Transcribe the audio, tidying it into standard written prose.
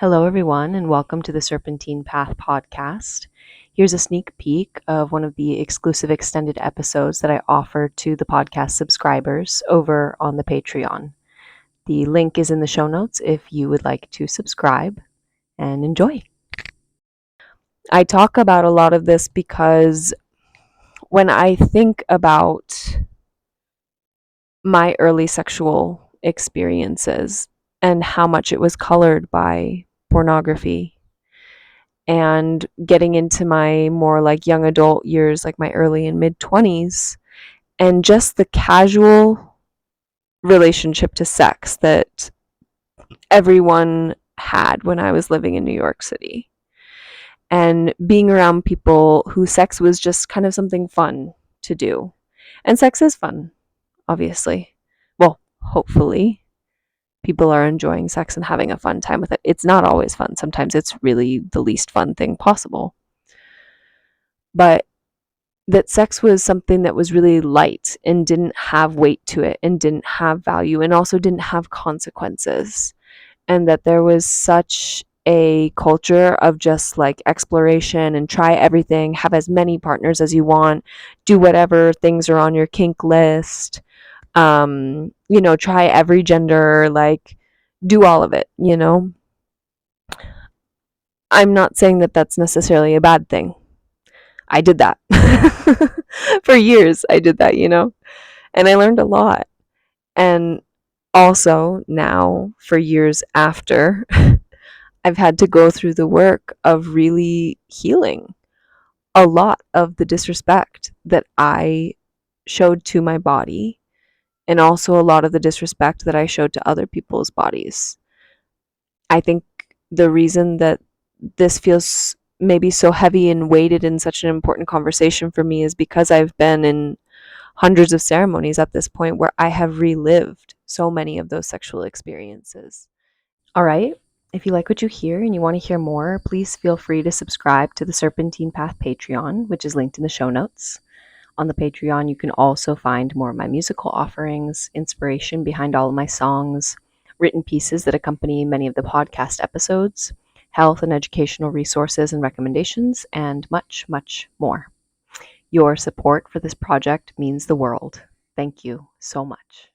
Hello, everyone, and welcome to the Serpentine Path podcast. Here's a sneak peek of one of the exclusive extended episodes that I offer to the podcast subscribers over on the Patreon. The link is in the show notes if you would like to subscribe and enjoy. I talk about a lot of this because when I think about my early sexual experiences and how much it was colored by pornography and getting into my more like young adult years, like my early and mid 20s, and just the casual relationship to sex that everyone had when I was living in New York City. And being around people whose sex was just kind of something fun to do. And sex is fun, obviously. Well, hopefully. People are enjoying sex and having a fun time with it. It's not always fun. Sometimes it's really the least fun thing possible. But that sex was something that was really light and didn't have weight to it and didn't have value and also didn't have consequences. And that there was such a culture of just like exploration and try everything, have as many partners as you want, do whatever things are on your kink list, try every gender, like do all of it. I'm not saying that that's necessarily a bad thing. I did that. For years, I did that. And I learned a lot. And also, now, for years after, I've had to go through the work of really healing a lot of the disrespect that I showed to my body, and also a lot of the disrespect that I showed to other people's bodies. I think the reason that this feels maybe so heavy and weighted in such an important conversation for me is because I've been in hundreds of ceremonies at this point where I have relived so many of those sexual experiences. All right. If you like what you hear and you want to hear more, please feel free to subscribe to the Serpentine Path Patreon, which is linked in the show notes. On the Patreon, you can also find more of my musical offerings, inspiration behind all of my songs, written pieces that accompany many of the podcast episodes, health and educational resources and recommendations, and much, much more. Your support for this project means the world. Thank you so much.